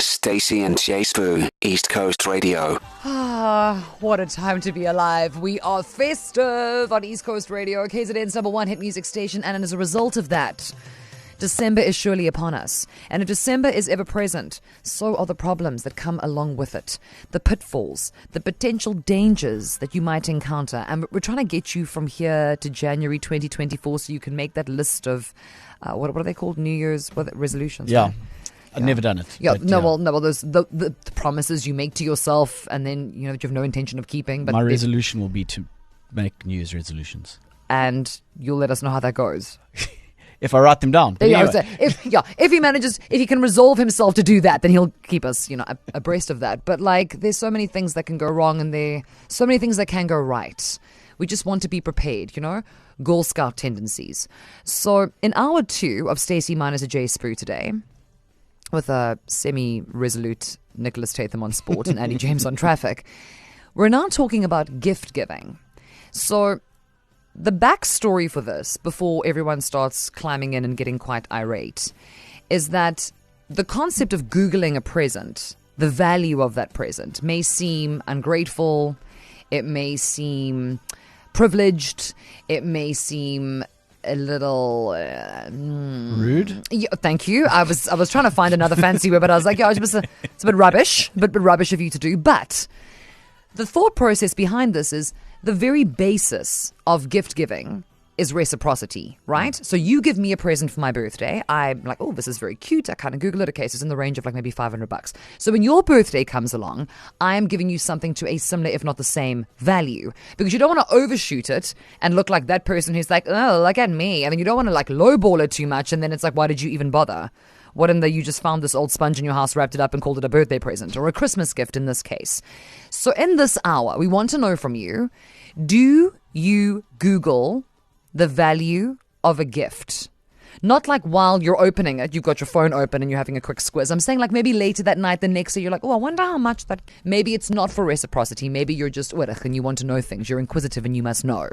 Stacey and J Sbu, East Coast Radio. Ah, what a time to be alive. We are festive on East Coast Radio, KZN's number one hit music station, and as a result of that, December is surely upon us. And if December is ever present, so are the problems that come along with it. The pitfalls, the potential dangers that you might encounter. And we're trying to get you from here to January 2024 so you can make that list of, what are they called? New Year's resolutions? Yeah. Right? I've never done it. Yeah, well, those the promises you make to yourself, and then that you have no intention of keeping. But my resolution will be to make New Year's resolutions, and you'll let us know how that goes. If I write them down. Anyway. If he can resolve himself to do that, then he'll keep us, abreast of that. But there's so many things that can go wrong, and there so many things that can go right. We just want to be prepared, Girl Scout tendencies. So in hour 2 of Stacey minus a J Sbu today, with a semi-resolute Nicholas Tatham on sport and Andy James on traffic, we're now talking about gift giving. So the backstory for this, before everyone starts climbing in and getting quite irate, is that the concept of Googling a present, the value of that present, may seem ungrateful, it may seem privileged, it may seem a little rude. Yeah, thank you. I was trying to find another fancy word, but I was like, it's a bit rubbish, but rubbish of you to do. But the thought process behind this is the very basis of gift giving is reciprocity, right? So you give me a present for my birthday. I'm like, oh, this is very cute. I kind of Google it. Okay, so it's in the range of maybe $500. So when your birthday comes along, I am giving you something to a similar, if not the same, value. Because you don't want to overshoot it and look like that person who's like, oh, look at me. And then you don't want to lowball it too much. And then it's like, why did you even bother? What in the you just found this old sponge in your house, wrapped it up and called it a birthday present or a Christmas gift in this case. So in this hour, we want to know from you, do you Google the value of a gift? Not while you're opening it, you've got your phone open and you're having a quick squiz. I'm saying maybe later that night, the next day, you're like, oh, I wonder how much that... Maybe it's not for reciprocity. Maybe you're just, and you want to know things. You're inquisitive and you must know.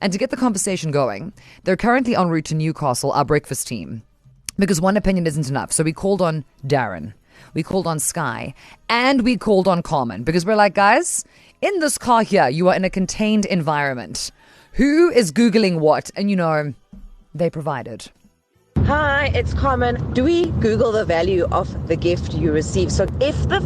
And to get the conversation going, they're currently en route to Newcastle, our breakfast team, because one opinion isn't enough. So we called on Darren, we called on Sky, and we called on Carmen, because we're like, guys, in this car here, you are in a contained environment. Who is Googling what? And they provided. Hi, it's Carmen. Do we Google the value of the gift you receive? So if the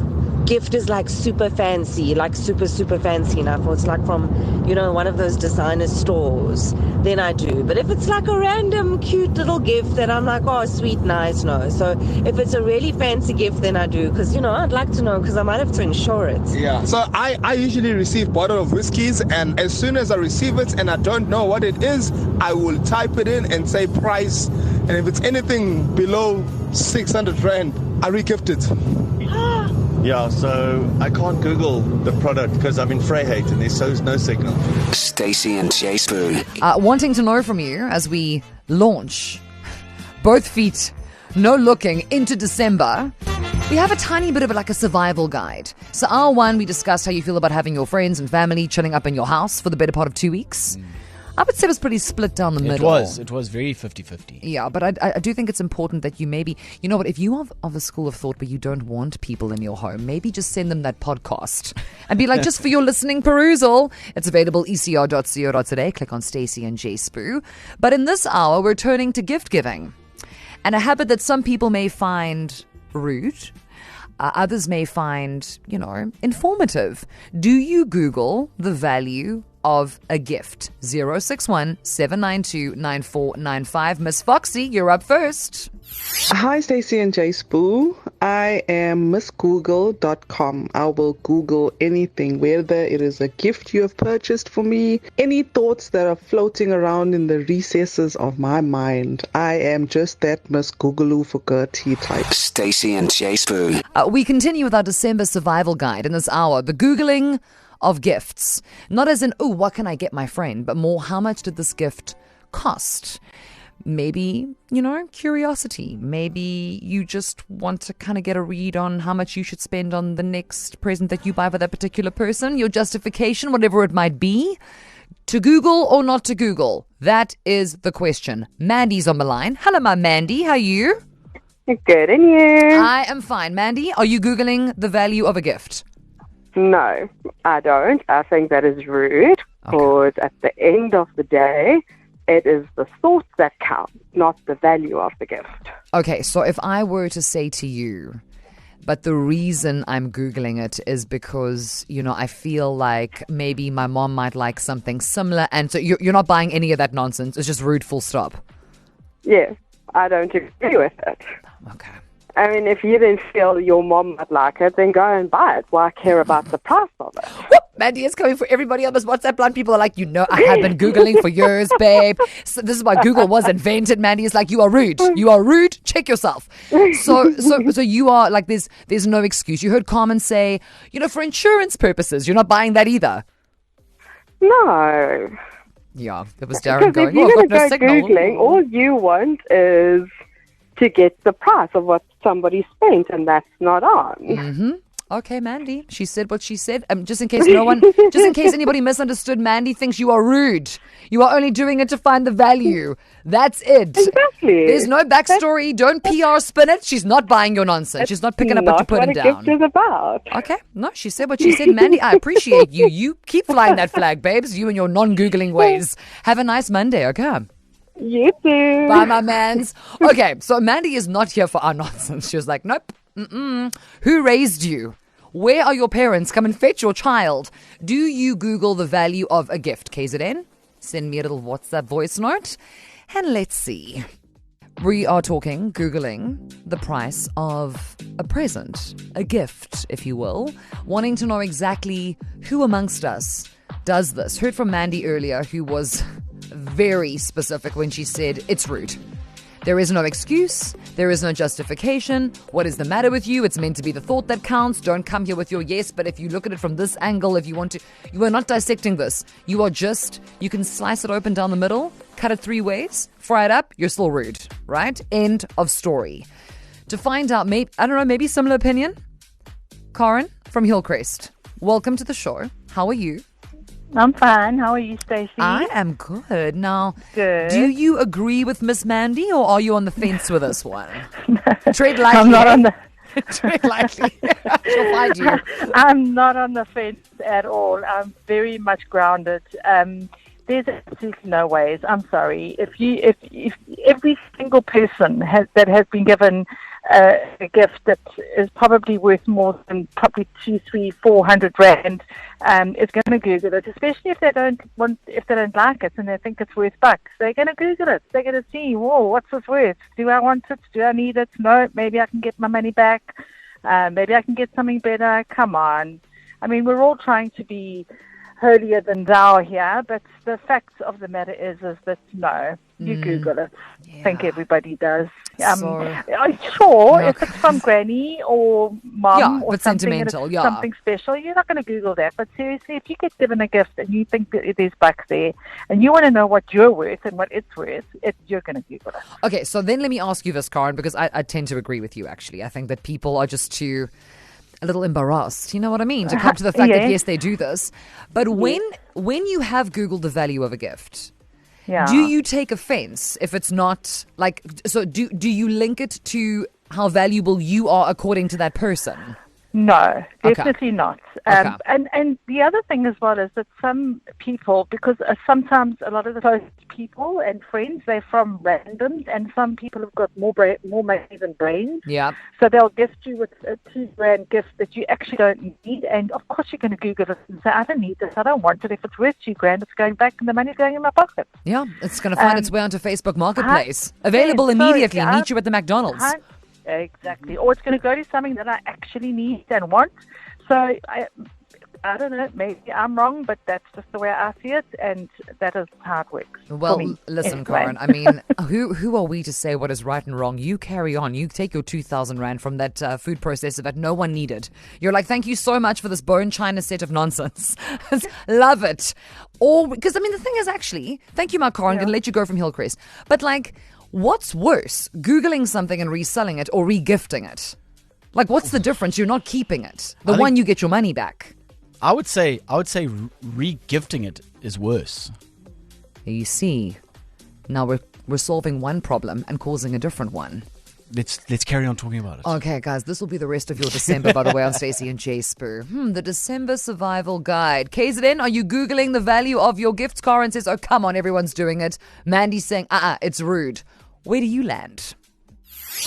gift is super fancy, super fancy enough, or it's from, one of those designer stores, then I do. But if it's a random cute little gift that I'm like, oh, sweet, nice, no. So if it's a really fancy gift, then I do. Because, I'd like to know, because I might have to insure it. Yeah. So I usually receive bottle of whiskeys, and as soon as I receive it and I don't know what it is, I will type it in and say price. And if it's anything below 600 Rand, I re-gift it. Yeah, so I can't Google the product because I'm in Vryheid and there's no signal. Stacey and J Sbu. Wanting to know from you as we launch both feet, no looking, into December, we have a tiny bit of a survival guide. So hour 1, we discussed how you feel about having your friends and family chilling up in your house for the better part of 2 weeks. I would say it was pretty split down the middle. It was very 50-50. Yeah, but I do think it's important that you maybe, if you are of the school of thought where you don't want people in your home, maybe just send them that podcast and be like, just for your listening perusal. It's available ecr.co.za. Click on Stacey and J Sbu. But in this hour, we're turning to gift giving, and a habit that some people may find rude. Others may find, informative. Do you Google the value of a gift? 061-792-9495. Miss Foxy, you're up first. Hi, Stacey and J Sbu. I am MissGoogle.com. I will Google anything, whether it is a gift you have purchased for me, any thoughts that are floating around in the recesses of my mind. I am just that Miss Googaloo for Gertie type. Stacey and J Sbu. We continue with our December survival guide in this hour. The Googling of gifts. Not as in, oh, what can I get my friend? But more, how much did this gift cost? Maybe, curiosity. Maybe you just want to kind of get a read on how much you should spend on the next present that you buy for that particular person. Your justification, whatever it might be. To Google or not to Google? That is the question. Mandy's on the line. Hello, my Mandy. How are you? Good, and you? I am fine. Mandy, are you Googling the value of a gift? No, I don't. I think that is rude because at the end of the day, it is the thought that counts, not the value of the gift. Okay, so if I were to say to you, but the reason I'm Googling it is because, I feel like maybe my mom might like something similar, and so you're not buying any of that nonsense. It's just rude, full stop. Yes, I don't agree with it. Okay. I mean, if you didn't feel your mom might like it, then go and buy it. Why care about the price of it? Whoop, Mandy is coming for everybody on this WhatsApp line. People are like, I have been Googling for years, babe. So this is why Google was invented. Mandy is like, you are rude. You are rude. Check yourself. So you are like, there's no excuse. You heard Carmen say, for insurance purposes, you're not buying that either. No. Yeah, it was Darren going, if you're I've got no signal. Googling, all you want is to get the price of what somebody spent, and that's not on. Mm-hmm. Okay, Mandy. She said what she said. Just in case anybody misunderstood, Mandy thinks you are rude. You are only doing it to find the value. That's it. Exactly. There's no backstory. Don't PR spin it. She's not buying your nonsense. She's not picking up what you're putting down. That's what a gift is about. Okay. No, she said what she said. Mandy, I appreciate you. You keep flying that flag, babes. You and your non-Googling ways. Have a nice Monday, okay? You too. Bye, my mans. Okay, so Mandy is not here for our nonsense. She was like, nope. Who raised you? Where are your parents? Come and fetch your child. Do you Google the value of a gift? KZN, send me a little WhatsApp voice note. And let's see. We are Googling the price of a present, a gift, if you will. Wanting to know exactly who amongst us does this. Heard from Mandy earlier, who was very specific when she said it's rude. There is no excuse. There is no justification. What is the matter with you? It's meant to be the thought that counts. Don't come here with your yes. But if you look at it from this angle, if you want to, you are not dissecting this. You can slice it open down the middle, cut it 3 ways, fry it up. You're still rude, right? End of story. To find out, maybe similar opinion. Karen from Hillcrest. Welcome to the show. How are you? I'm fine. How are you, Stacey? I am good. Now, good. Do you agree with Miss Mandy, or are you on the fence with this one? Tread lightly. I'm not on the... Tread lightly. She'll find you. I'm not on the fence at all. I'm very much grounded. There's absolutely no ways. I'm sorry. If every single person that has been given a gift that is probably worth more than probably 200, 300, 400 rand, is going to Google it. Especially if they don't like it and they think it's worth bucks, they're going to Google it. They're going to see, whoa, what's this worth? Do I want it? Do I need it? No, maybe I can get my money back. Maybe I can get something better. Come on. I mean, we're all trying to be holier than thou here, but the fact of the matter is that no, you Google it. Yeah. I think everybody does. Sure, if it's from granny or mum or something, sentimental, something special, you're not going to Google that. But seriously, if you get given a gift and you think that there's bucks there, and you want to know what you're worth and what it's worth, you're going to Google it. Okay, so then let me ask you this, Karen, because I tend to agree with you, actually. I think that people are just too... a little embarrassed, you know what I mean, to come to the fact that yes, they do this. But when you have Googled the value of a gift, do you take offense if it's not like, so do you link it to how valuable you are according to that person? No, definitely not. And the other thing as well is that some people, because sometimes a lot of the close people and friends, they're from randoms, and some people have got more money than brains. Yeah. So they'll gift you with a $2,000 gift that you actually don't need, and of course you're going to Google it and say, I don't need this, I don't want it. If it's worth $2,000, it's going back, and the money's going in my pocket. Yeah, it's going to find its way onto Facebook Marketplace. Available immediately. Meet you at the McDonald's. Exactly. Or it's going to go to something that I actually need and want. So I don't know, maybe I'm wrong, but that's just the way I see it, and that is how it works. Well, listen, Karen, I mean, who are we to say what is right and wrong? You carry on. You take your 2,000 Rand from that food processor that no one needed. You're like, thank you so much for this bone china set of nonsense. Love it. Or, because, I mean, the thing is actually, thank you, Mark Karen, I'm going to let you go from Hillcrest. But like, what's worse, Googling something and reselling it or regifting it? Like, what's the difference? You're not keeping it. The one you get your money back. I would say re-gifting it is worse. You see, now we're solving one problem and causing a different one. let's carry on talking about it. Okay, guys, this will be the rest of your December, by the way, on Stacey and J Sbu. The December Survival Guide. KZN, are you Googling the value of your gifts? Karen says, oh, come on, everyone's doing it. Mandy's saying, it's rude. Where do you land?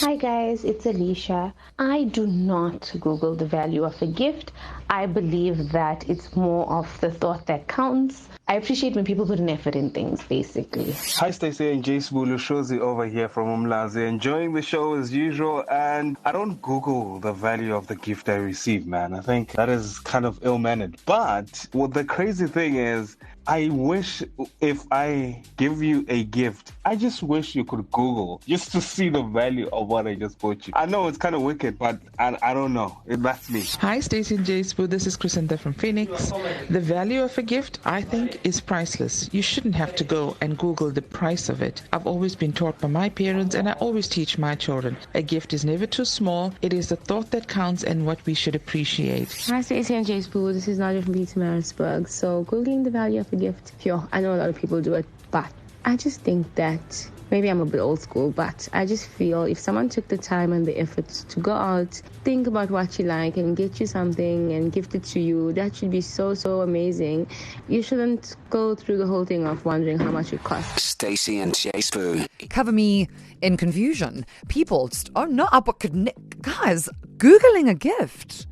Hi guys, it's Alicia. I do not Google the value of a gift. I believe that it's more of the thought that counts. I appreciate when people put an effort in things, basically. Hi, Stacey and J Sbu. Lushozi over here from Umlazi. Enjoying the show as usual, and I don't Google the value of the gift I receive, man. I think that is kind of ill-mannered. But what the crazy thing is, I wish if I give you a gift, I just wish you could Google just to see the value of what I just bought you. I know it's kind of wicked, but I don't know. That's me. Hi, Stacey and J Sbu. This is Crescenta from Phoenix. The value of a gift, I think, is priceless. You shouldn't have to go and Google the price of it. I've always been taught by my parents, and I always teach my children, a gift is never too small. It is the thought that counts and what we should appreciate. Hi, Stacey and J Sbu. This is Nadia from Pietermaritzburg. So, Googling the value of a gift, I know a lot of people do it, but I just think that maybe I'm a bit old school, but I just feel if someone took the time and the effort to go out, think about what you like and get you something and gift it to you, that should be so amazing. You shouldn't go through the whole thing of wondering how much it costs. Stacey and J Sbu. Cover me in confusion. People just, guys, Googling a gift.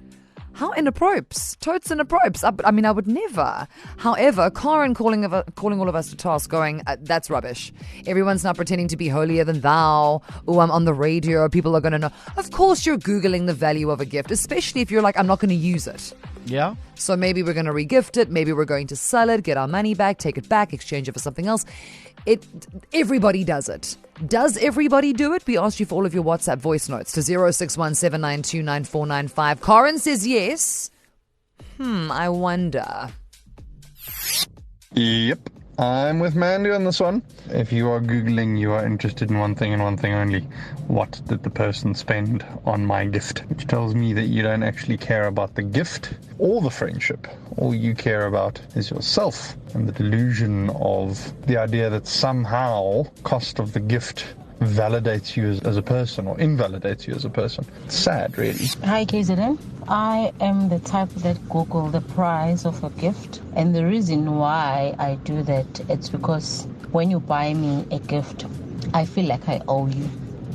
How inappropriate. Totes inappropriate. I mean, I would never. However, Karen calling all of us to task going, that's rubbish. Everyone's now pretending to be holier than thou. Oh, I'm on the radio. People are going to know. Of course you're Googling the value of a gift, especially if you're like, I'm not going to use it. Yeah. So maybe we're going to re-gift it. Maybe we're going to sell it, get our money back, take it back, exchange it for something else. Everybody does it. Does everybody do it? We asked you for all of your WhatsApp voice notes to 0617929495. Karen says yes. I wonder. Yep. I'm with Mandy on this one. If you are Googling, you are interested in one thing and one thing only. What did the person spend on my gift? Which tells me that you don't actually care about the gift or the friendship. All you care about is yourself and the delusion of the idea that somehow cost of the gift validates you as a person or invalidates you as a person. It's sad, really. Hi, KZN. I am the type that Google the price of a gift. And the reason why I do that, it's because when you buy me a gift, I feel like I owe you.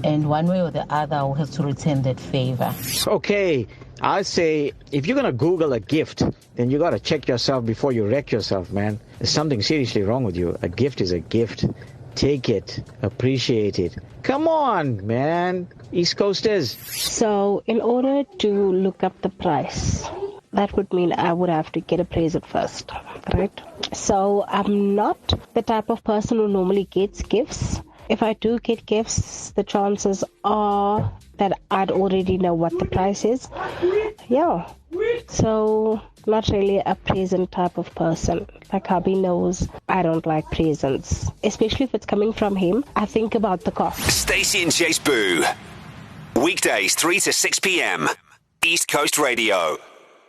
And one way or the other, I will have to return that favor. Okay, I say if you're going to Google a gift, then you got to check yourself before you wreck yourself, man. There's something seriously wrong with you. A gift is a gift. Take it, appreciate it. Come on, man. East Coasters. So in order to look up the price, that would mean I would have to get appraised first, right? So I'm not the type of person who normally gets gifts. If I do get gifts, the chances are that I'd already know what the price is. Yeah. So not really a present type of person. Like hubby knows I don't like presents, especially if it's coming from him. I think about the cost. Stacey and J Sbu. Weekdays 3 to 6 p.m. East Coast Radio.